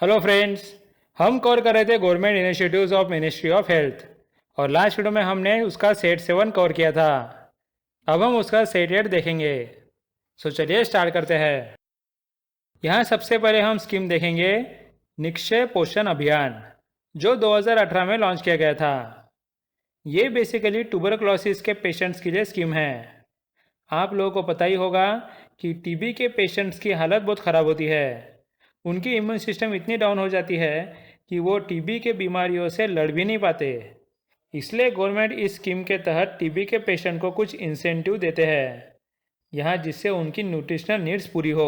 Hello friends. हम cover कर रहे थे government initiatives of ministry of health और लास्ट वीडियो में हमने उसका सेट 7 कवर किया था। अब हम उसका सेट 8 देखेंगे। सो चलिए स्टार्ट करते हैं। यहाँ सबसे पहले हम स्कीम देखेंगे निक्षय पोषण अभियान जो 2018 में लॉन्च किया गया था। ये बेसिकली ट्यूबरक्लोसिस के पेशेंट्स के लिए स्कीम है। आप लोगों को पता ही होगा कि टीबी के पेशेंट्स की हालत बहुत ख़राब होती है। उनकी इम्यून सिस्टम इतनी डाउन हो जाती है कि वो टीबी के बीमारियों से लड़ भी नहीं पाते। इसलिए गवर्नमेंट इस स्कीम के तहत टीबी के पेशेंट को कुछ इंसेंटिव देते हैं यहाँ, जिससे उनकी न्यूट्रिशनल नीड्स पूरी हो।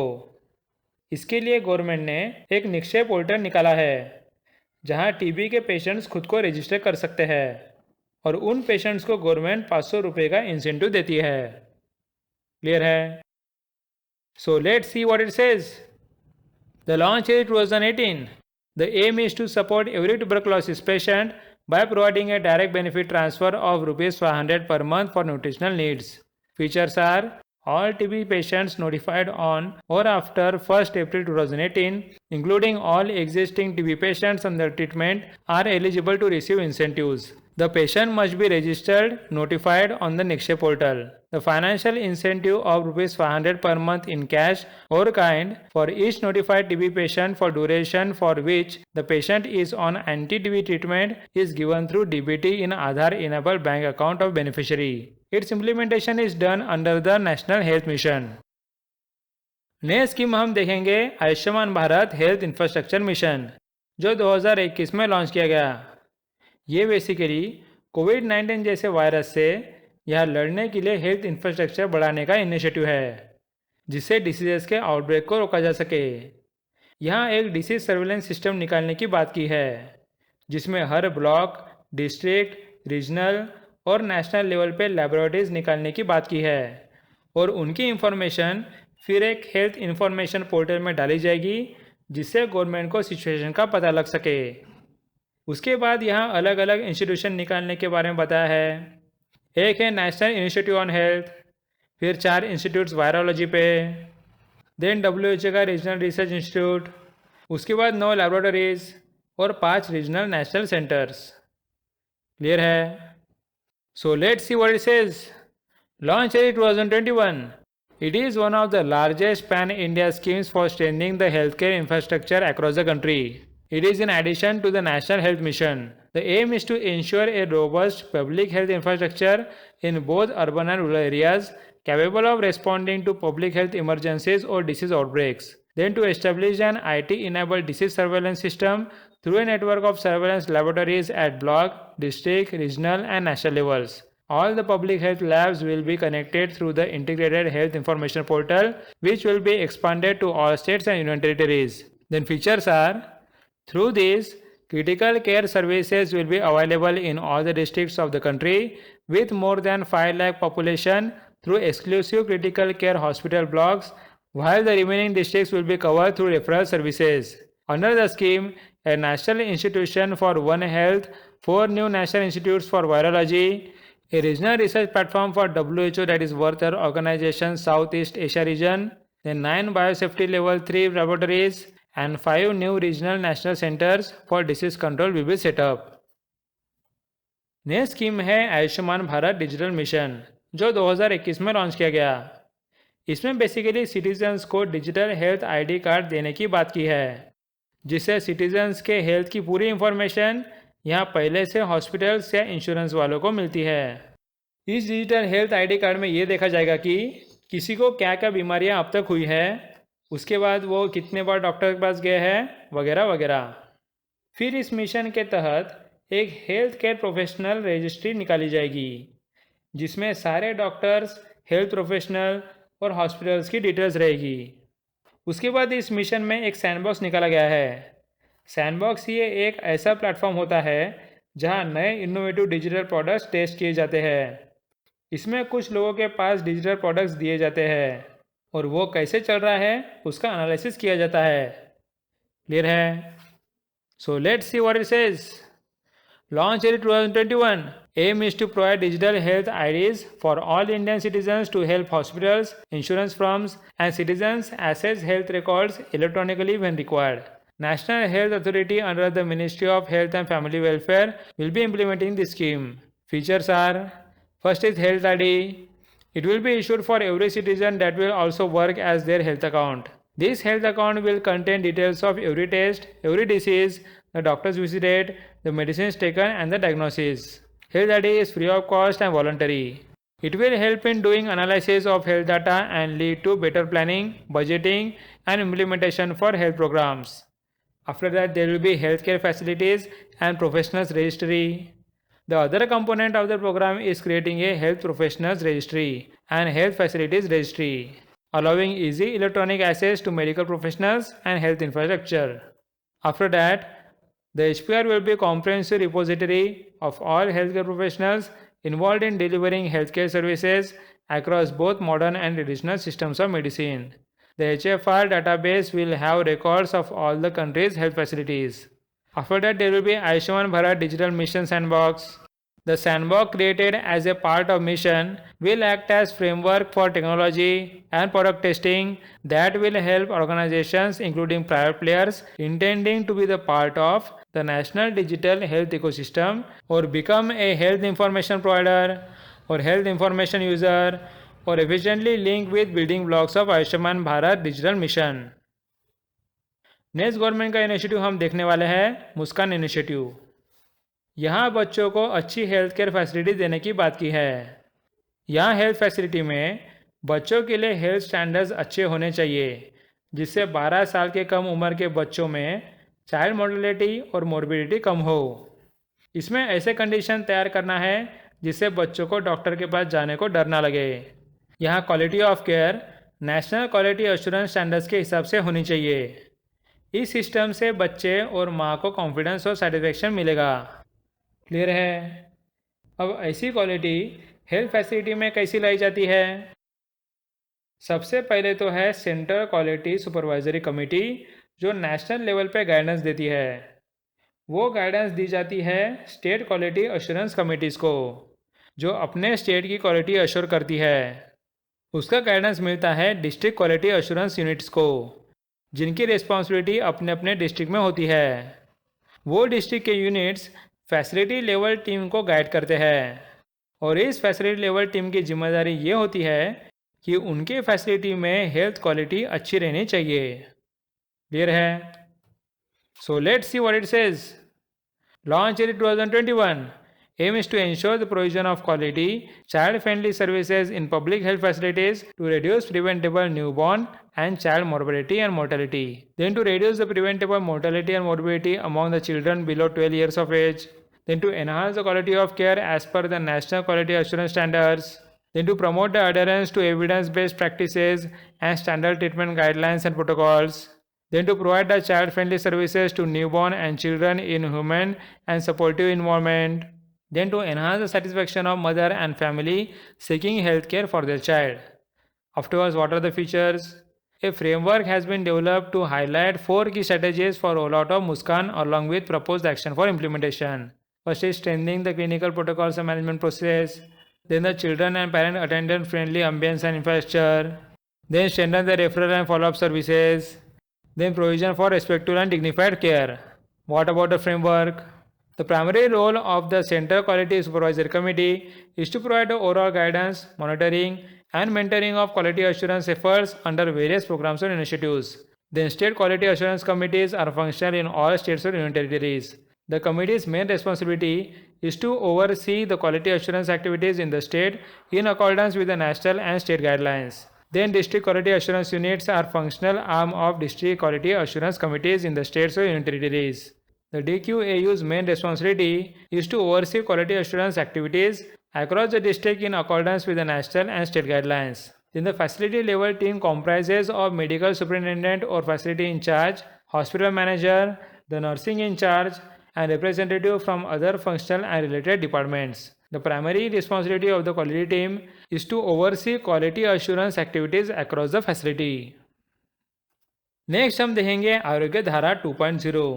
इसके लिए गवर्नमेंट ने एक निक्षय पोर्टल निकाला है जहाँ टीबी के पेशेंट्स खुद को रजिस्टर कर सकते हैं और उन पेशेंट्स को गवर्नमेंट 500 रुपये का इंसेंटिव देती है। क्लियर है? So let's see what it says. The launch is 2018. The aim is to support every tuberculosis patient by providing a direct benefit transfer of Rs 500 per month for nutritional needs. Features are all TB patients notified on or after 1st April 2018, including all existing TB patients under treatment, are eligible to receive incentives. The patient must be registered, notified on the Nikshay portal. The financial incentive of Rs 500 per month in cash or kind for each notified TB patient for duration for which the patient is on anti-TB treatment is given through DBT in Aadhaar-enabled bank account of beneficiary. Its implementation is done under the National Health Mission. नए scheme हम देखेंगे Ayushman Bharat health infrastructure mission जो 2021 में launch किया गया। ये basically कोविड-19 जैसे virus से यह लड़ने के लिए हेल्थ इंफ्रास्ट्रक्चर बढ़ाने का इनिशिएटिव है जिससे डिसीजेस के आउटब्रेक को रोका जा सके। यहाँ एक डिसीज सर्वेलेंस सिस्टम निकालने की बात की है जिसमें हर ब्लॉक, डिस्ट्रिक्ट, रीजनल और नेशनल लेवल पे लैबोरेटरीज निकालने की बात की है और उनकी इंफॉर्मेशन फिर एक हेल्थ इंफॉर्मेशन पोर्टल में डाली जाएगी जिससे गवर्नमेंट को सिचुएशन का पता लग सके। उसके बाद यहाँ अलग अलग इंस्टीट्यूशन निकालने के बारे में बताया है। एक है नेशनल इंस्टीट्यूट ऑन हेल्थ, फिर 4 इंस्टीट्यूट्स वायरोलॉजी पे, देन WHO का रीजनल रिसर्च इंस्टीट्यूट, उसके बाद 9 लैबोरेटरीज और 5 रीजनल नेशनल सेंटर्स। क्लियर है? So let's see what it says. Launch in 2021. It is one of the largest pan-India schemes for strengthening the healthcare infrastructure across the country. It is in addition to the National Health Mission. The aim is to ensure a robust public health infrastructure in both urban and rural areas, capable of responding to public health emergencies or disease outbreaks. Then to establish an IT-enabled disease surveillance system through a network of surveillance laboratories at block, district, regional and national levels. All the public health labs will be connected through the Integrated Health Information Portal, which will be expanded to all states and union territories. Then features are, through this, critical care services will be available in all the districts of the country with more than 5 lakh population through exclusive critical care hospital blocks, while the remaining districts will be covered through referral services. Under the scheme, a national institution for One Health, 4 new national institutes for virology, a regional research platform for WHO, that is World Health Organization Southeast Asia region, then 9 biosafety level 3 laboratories and 5 new regional national centers for disease control will be set up. नई scheme है Ayushman Bharat digital mission जो 2021 में launch किया गया। इसमें basically citizens को digital health ID card देने की बात की है जिससे सिटीजन्स के हेल्थ की पूरी इंफॉर्मेशन यहाँ पहले से हॉस्पिटल्स या इंश्योरेंस वालों को मिलती है। इस डिजिटल हेल्थ आईडी कार्ड में ये देखा जाएगा कि किसी को क्या क्या बीमारियाँ अब तक हुई है, उसके बाद वो कितने बार डॉक्टर के पास गए हैं वगैरह वगैरह। फिर इस मिशन के तहत एक हेल्थ केयर प्रोफेशनल रजिस्ट्री निकाली जाएगी जिसमें सारे डॉक्टर्स, हेल्थ प्रोफेशनल और हॉस्पिटल्स की डिटेल्स रहेगी। उसके बाद इस मिशन में एक सैंडबॉक्स निकाला गया है। सैंडबॉक्स ये एक ऐसा प्लेटफॉर्म होता है जहां नए इनोवेटिव डिजिटल प्रोडक्ट्स टेस्ट किए जाते हैं। इसमें कुछ लोगों के पास डिजिटल प्रोडक्ट्स दिए जाते हैं और वो कैसे चल रहा है उसका एनालिसिस किया जाता है। क्लियर है? So let's see what it says. Launch in 2021. Aim is to provide digital health IDs for all Indian citizens to help hospitals, insurance firms, and citizens access health records electronically when required. National Health Authority under the Ministry of Health and Family Welfare will be implementing this scheme. Features are: first is Health ID. It will be issued for every citizen that will also work as their health account. This health account will contain details of every test, every disease, the doctor's visit, the medicines taken, and the diagnosis. Health ID is free of cost and voluntary. It will help in doing analysis of health data and lead to better planning, budgeting, and implementation for health programs. After that, there will be healthcare facilities and professionals registry. The other component of the program is creating a health professionals registry and health facilities registry, allowing easy electronic access to medical professionals and health infrastructure. After that, the HPR will be a comprehensive repository of all healthcare professionals involved in delivering healthcare services across both modern and traditional systems of medicine. The HFR database will have records of all the country's health facilities. After that, there will be Ayushman Bharat Digital Mission Sandbox. The sandbox created as a part of mission will act as framework for technology and product testing that will help organizations including private players intending to be the part of the national digital health ecosystem or become a health information provider or health information user और efficiently link with building blocks of Ayushman Bharat digital mission. Next government का initiative हम देखने वाले हैं मुस्कान initiative. यहाँ बच्चों को अच्छी हेल्थ केयर फैसिलिटी देने की बात की है। यहाँ हेल्थ फैसिलिटी में बच्चों के लिए हेल्थ स्टैंडर्ड्स अच्छे होने चाहिए जिससे 12 साल के कम उम्र के बच्चों में चाइल्ड मोर्टेलिटी और मोर्बिडिटी कम हो। इसमें ऐसे कंडीशन तैयार करना है जिससे बच्चों को डॉक्टर के पास जाने को डर ना लगे। यहाँ quality of care national quality assurance standards के हिसाब से होनी चाहिए। इस सिस्टम से बच्चे और माँ को कॉन्फिडेंस और सेटिस्फेक्शन मिलेगा। क्लियर है? अब ऐसी क्वालिटी हेल्थ फैसिलिटी में कैसी लाई जाती है? सबसे पहले तो है सेंट्रल क्वालिटी सुपरवाइजरी कमेटी जो नेशनल लेवल पे गाइडेंस देती है। वो गाइडेंस दी जाती है स्टेट क्वालिटी एश्योरेंस कमेटीज़ को जो अपने स्टेट की क्वालिटी एश्योर करती है। उसका गाइडेंस मिलता है डिस्ट्रिक्ट क्वालिटी एश्योरेंस यूनिट्स को जिनकी रिस्पॉन्सिबिलिटी अपने अपने डिस्ट्रिक्ट में होती है। वो डिस्ट्रिक्ट के यूनिट्स फैसिलिटी लेवल टीम को गाइड करते हैं और इस फैसिलिटी लेवल टीम की जिम्मेदारी ये होती है कि उनके फैसिलिटी में हेल्थ क्वालिटी अच्छी रहनी चाहिए। क्लियर है? So let's see what it says. Launch in 2021 aim is to ensure the provision of quality, child-friendly services in public health facilities to reduce preventable newborn and child morbidity and mortality. Then to reduce the preventable mortality and morbidity among the children below 12 years of age. Then to enhance the quality of care as per the National Quality Assurance Standards. Then to promote the adherence to evidence-based practices and standard treatment guidelines and protocols. Then to provide the child-friendly services to newborn and children in human and supportive environment. Then to enhance the satisfaction of mother and family seeking health care for their child. Afterwards, what are the features? A framework has been developed to highlight 4 key strategies for rollout of Muskan along with proposed action for implementation. First is strengthening the clinical protocols and management process. Then the children and parent attendant friendly ambience and infrastructure. Then strengthen the referral and follow-up services. Then provision for respectful and dignified care. What about the framework? The primary role of the Central Quality Supervisory Committee is to provide overall guidance, monitoring, and mentoring of quality assurance efforts under various programs and initiatives. The State Quality Assurance Committees are functional in all states or union territories. The committee's main responsibility is to oversee the quality assurance activities in the state in accordance with the national and state guidelines. Then District Quality Assurance Units are functional arm of District Quality Assurance Committees in the states or union territories. The DQAU's main responsibility is to oversee quality assurance activities across the district in accordance with the national and state guidelines. Then the facility level team comprises of medical superintendent or facility in charge, hospital manager, the nursing in charge, and representative from other functional and related departments. The primary responsibility of the quality team is to oversee quality assurance activities across the facility. Next हम देखेंगे आरोग्य धारा 2.0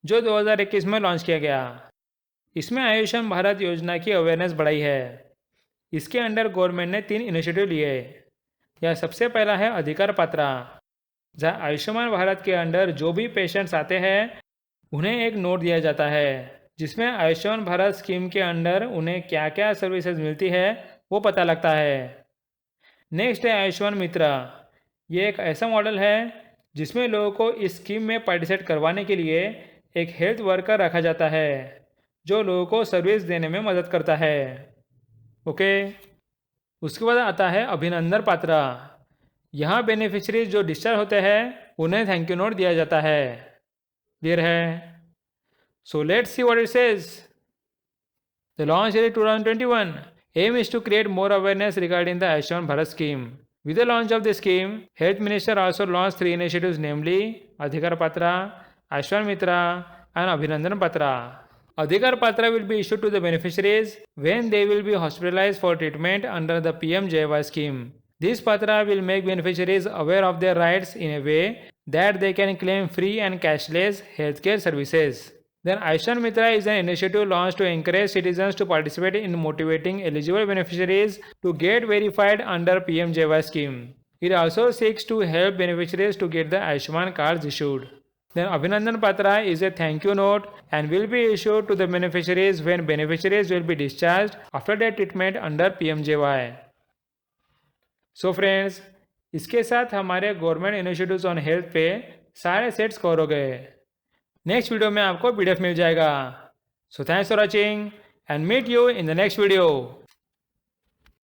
जो 2021 में launch किया गया। इसमें आयुष्मान भारत योजना की अवेयरनेस बढ़ाई है। इसके अंडर गवर्नमेंट ने 3 इनिशिएटिव लिए। यह सबसे पहला है अधिकार पात्रा। जहाँ आयुष्मान भारत के अंडर जो भी पेशेंट्स आते हैं उन्हें एक नोट दिया जाता है जिसमें आयुष्मान भारत स्कीम के अंडर उन्हें क्या क्या सर्विसेज मिलती है वो पता लगता है। नेक्स्ट है आयुष्मान मित्रा। ये एक ऐसा मॉडल है जिसमें लोगों को इस स्कीम में पार्टिसिपेट करवाने के लिए एक हेल्थ वर्कर रखा जाता है जो लोगों को सर्विस देने में मदद करता है। ओके, उसके बाद आता है अभिनंदन पात्रा। यहाँ बेनिफिशरीज जो डिस्चार्ज होते हैं उन्हें थैंक यू नोट दिया जाता है। क्लियर है? So let's see what it says. The launch year 2021 aim is to create more awareness regarding the Ayushman Bharat scheme. With the launch of the scheme, Health Minister also launched 3 initiatives, namely Adhikar Patra, Ayushman Mitra and Abhinandan Patra. Adhikar Patra will be issued to the beneficiaries when they will be hospitalized for treatment under the PMJY scheme. This Patra will make beneficiaries aware of their rights in a way that they can claim free and cashless healthcare services. Then Ayushman Mitra is an initiative launched to encourage citizens to participate in motivating eligible beneficiaries to get verified under PMJY scheme. It also seeks to help beneficiaries to get the Ayushman cards issued. Then Abhinandan Patra is a thank you note and will be issued to the beneficiaries when beneficiaries will be discharged after their treatment under PMJY. So friends, इसके साथ हमारे government initiatives on health पे सारे sets cover हो गए। Next video में आपको PDF मिल जाएगा। So thanks for watching and meet you in the next video.